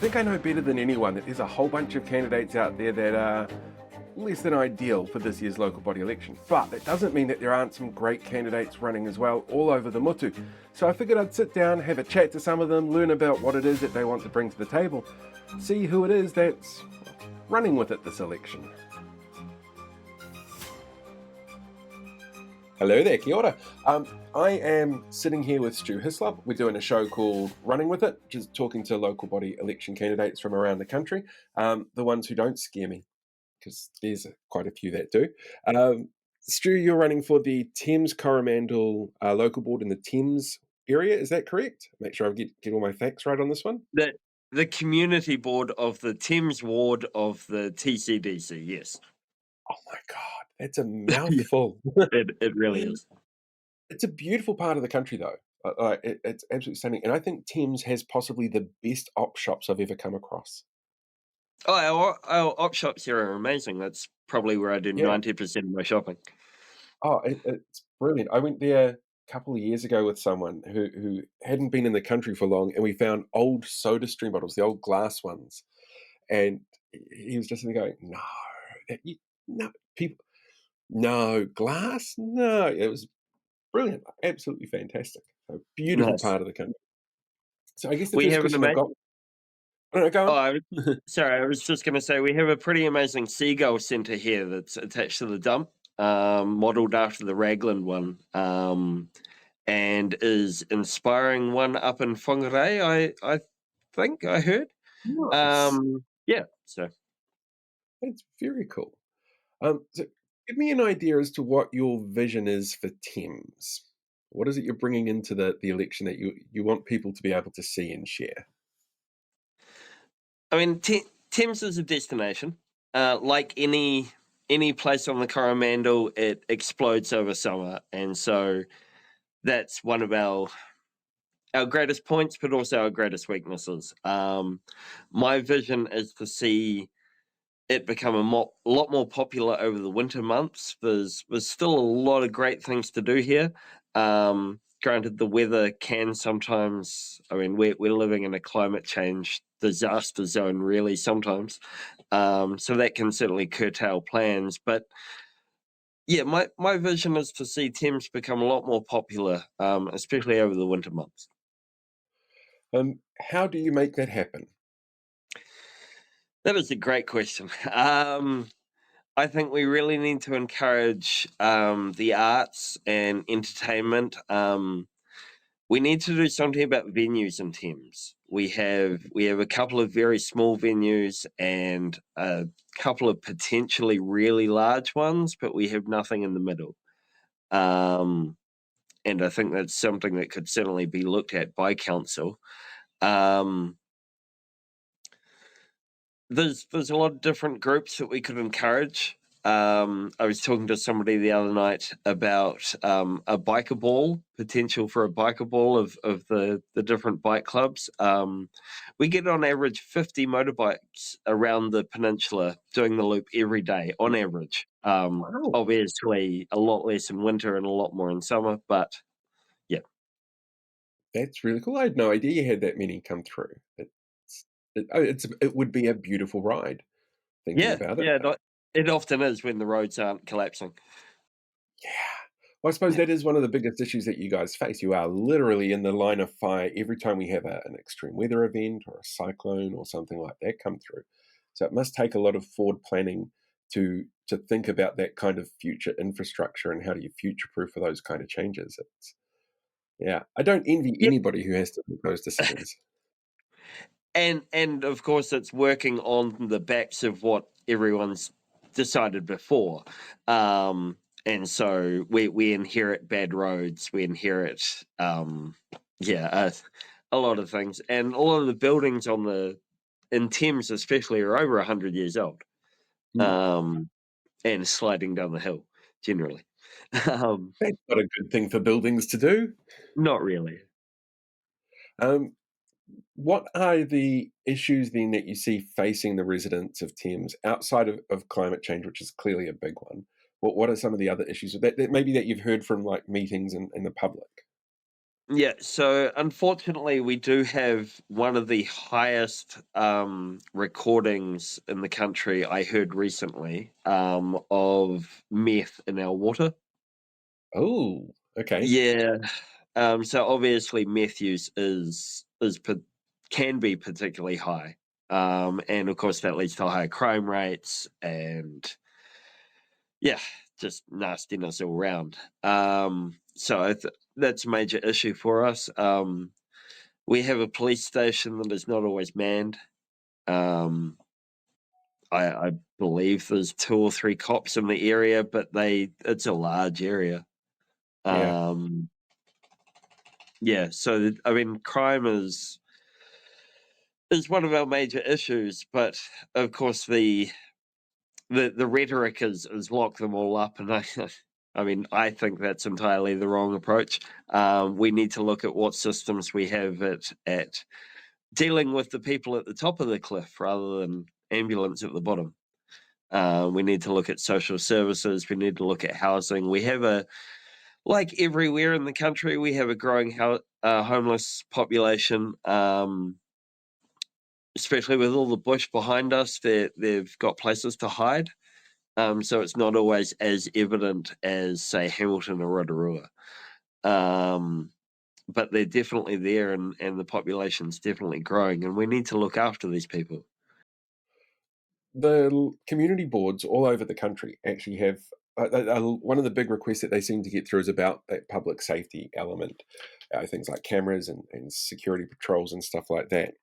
think I know better than anyone that there's a whole bunch of candidates out there that are less than ideal for this year's local body election. But that doesn't mean that there aren't some great candidates running as well all over the Motu. So I figured I'd sit down, have a chat to some of them, learn about what it is that they want to bring to the table, see who it is that's running with it this election. Hello there, kia ora. I am sitting here with Stu Hislop. We're doing a show called Running With It, which is talking to local body election candidates from around the country, the ones who don't scare me, because there's quite a few that do. Stu, you're running for the Thames Coromandel local board in the Thames area, is that correct? Make sure I get all my facts right on this one. The community board of the Thames ward of the TCDC, yes. Oh my God, that's a Yeah, mouthful. it really is. It's a beautiful part of the country, though. It's absolutely stunning. And I think Thames has possibly the best op shops I've ever come across. Oh, our op shops here are amazing. That's probably where I do Yeah. 90% of my shopping. Oh, it's brilliant. I went there a couple of years ago with someone who hadn't been in the country for long, and we found old Soda Stream bottles, the old glass ones. And he was just going, no, no, people, no, glass? No. It was brilliant. Absolutely fantastic. A beautiful Nice. part of the country. So I guess the We first have an question I've got. amazing. Oh, no, go Oh, on. sorry, I was just going to say we have a pretty amazing seagull centre here that's attached to the dump, modelled after the Raglan one, and is inspiring one up in Whangarei. I think I heard. Nice. Yeah, so. That's very cool. So give me an idea as to what your vision is for Thames. What is it you're bringing into the election that you want people to be able to see and share? I mean, Thames is a destination. Like any place on the Coromandel, it explodes over summer, and so that's one of our greatest points, but also our greatest weaknesses. My vision is to see it become lot more popular over the winter months. There's still a lot of great things to do here. Granted, the weather can sometimes. I mean, we're living in a climate change disaster zone, really. Sometimes, so that can certainly curtail plans. But yeah, my vision is to see Thames become a lot more popular, especially over the winter months. How do you make that happen? That is a great question. I think we really need to encourage the arts and entertainment. We need to do something about venues in Thames. We have a couple of very small venues and a couple of potentially really large ones, but we have nothing in the middle. Um, and I think that's something that could certainly be looked at by council. Um, there's a lot of different groups that we could encourage. I was talking to somebody the other night about a biker ball, potential for a biker ball of the different bike clubs. We get on average 50 motorbikes around the peninsula doing the loop every day on average. Wow, Obviously, a lot less in winter and a lot more in summer, but yeah. that's really cool. I had no idea you had that many come through. It would be a beautiful ride, thinking Yeah, about it. yeah, it often is when the roads aren't collapsing. Yeah. Well, I suppose Yeah. that is one of the biggest issues that you guys face. You are literally in the line of fire every time we have an extreme weather event or a cyclone or something like that come through. So it must take a lot of forward planning to think about that kind of future infrastructure and how do you future proof for those kind of changes. Yeah, I don't envy Yeah. anybody who has to make those decisions. And of course it's working on the backs of what everyone's decided before. And so we inherit bad roads, we inherit yeah, a lot of things. And a lot of the buildings on the in Thames especially are over 100 years old. Hmm. Um and sliding down the hill generally. um That's not a good thing for buildings to do. Not really. Um, What are the issues then that you see facing the residents of Thames outside of climate change, which is clearly a big one? What are some of the other issues that maybe that you've heard from like meetings and the public? Yeah, so unfortunately, we do have one of the highest recordings in the country. I heard recently of meth in our water. Oh, okay. Yeah, so obviously meth use can be particularly high, and of course that leads to higher crime rates and yeah, just nastiness all around. That's a major issue for us. We have a police station that is not always manned. Um, I believe there's 2 or 3 cops in the area, but it's a large area. Yeah. Um, yeah, so I mean, crime is one of our major issues, but of course the rhetoric is lock them all up, and I mean I think that's entirely the wrong approach. We need to look at what systems we have at dealing with the people at the top of the cliff rather than ambulance at the bottom. We need to look at social services. We need to look at housing. We have like everywhere in the country, we have a growing homeless population. Especially with all the bush behind us, they've got places to hide. So it's not always as evident as, say, Hamilton or Rotorua. Um, but they're definitely there, and the population's definitely growing, and we need to look after these people. Community boards all over the country actually have one of the big requests that they seem to get through is about that public safety element, things like cameras and security patrols and stuff like that.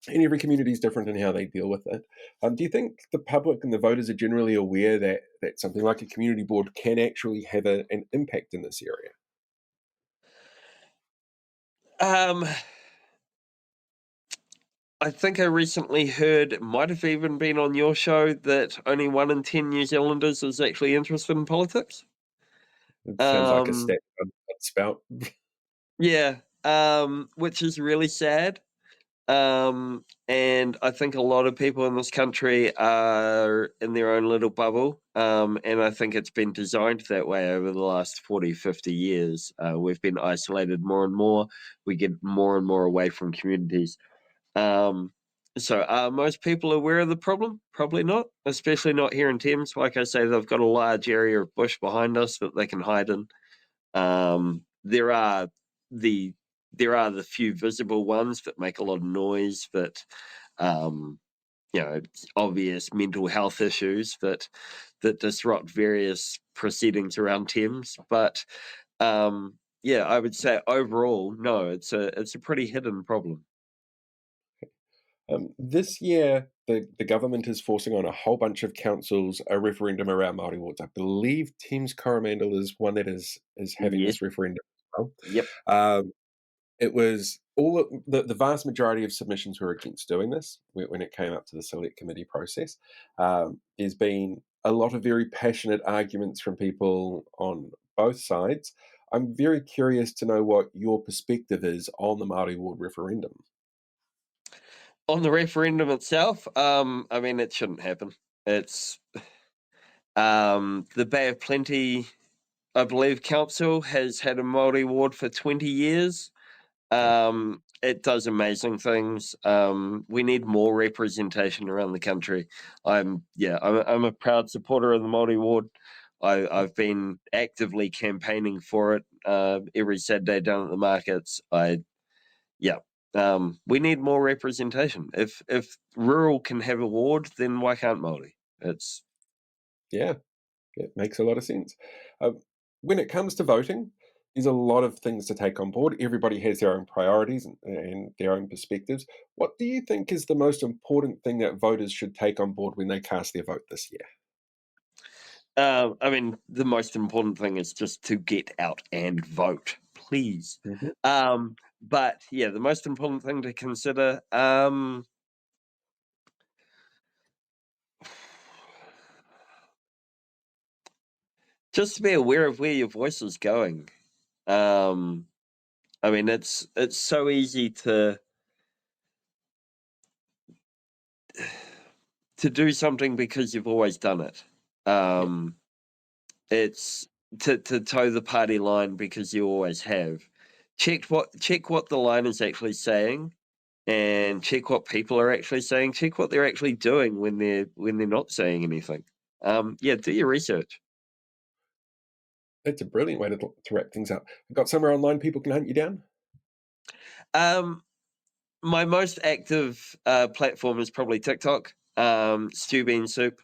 And every community is different in how they deal with it. Do you think the public and the voters are generally aware that something like a community board can actually have an impact in this area? Um, I think I recently heard, it might have even been on your show, that only 1 in 10 New Zealanders is actually interested in politics. It sounds like a Um, stat I'd spout. yeah, which is really sad. And I think a lot of people in this country are in their own little bubble. And I think it's been designed that way over the last 40, 50 years. We've been isolated more and more. We get more and more away from communities. Um, so are most people aware of the problem? Probably not, especially not here in Thames. Like I say, they've got a large area of bush behind us that they can hide in. Um, there are the there are the few visible ones that make a lot of noise that um, it's obvious mental health issues that disrupt various proceedings around Thames. But yeah, I would say overall, no, it's a pretty hidden problem. This year, the government is forcing on a whole bunch of councils a referendum around Māori wards. I believe Thames Coromandel is one that is having Yes. this referendum as Yep. well. It was the vast majority of submissions were against doing this when it came up to the select committee process. There's been a lot of very passionate arguments from people on both sides. I'm very curious to know what your perspective is on the Māori ward referendum. On the referendum itself, I mean, it shouldn't happen. It's the Bay of Plenty, I believe, council has had a Māori ward for 20 years. Okay. It does amazing things. We need more representation around the country. I'm a proud supporter of the Māori ward. I've been actively campaigning for it every Saturday down at the markets. Yeah. We need more representation. If rural can have a ward, then why can't Māori? It's Yeah. It makes a lot of sense. Um, when it comes to voting, there's a lot of things to take on board. Everybody has their own priorities and their own perspectives. What do you think is the most important thing that voters should take on board when they cast their vote this year? I mean, the most important thing is just to get out and vote, please. Mhm. But yeah, the most important thing to consider, just to be aware of where your voice is going. Um, I mean, it's so easy to do something because you've always done it. Yeah, Um, it's to toe the party line because you always have. check what the line is actually saying, and check what people are actually saying. Check what they're actually doing when they're not saying anything. Yeah, do your research. That's a brilliant way to wrap things up. I've got somewhere online people can hunt you down? My most active platform is probably TikTok. Stew Bean Soup.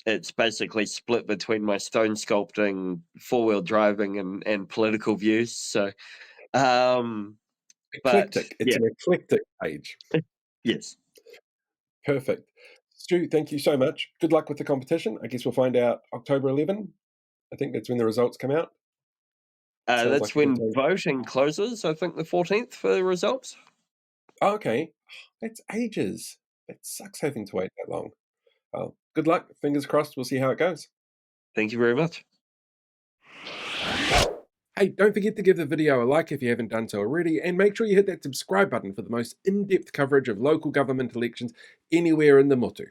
It's basically split between my stone sculpting, four-wheel driving, and political views. So, but Eclectic. It's yeah, an eclectic page. yes. Perfect. Stu, thank you so much. Good luck with the competition. I guess we'll find out October 11. I think that's when the results come out. Sounds That's like a good when time. voting closes. I think the 14th for the results. Oh, okay. That's ages. It sucks having to wait that long. Well, good luck. Fingers crossed. We'll see how it goes. Thank you very much. Hey, don't forget to give the video a like if you haven't done so already, and make sure you hit that subscribe button for the most in-depth coverage of local government elections anywhere in the Motu.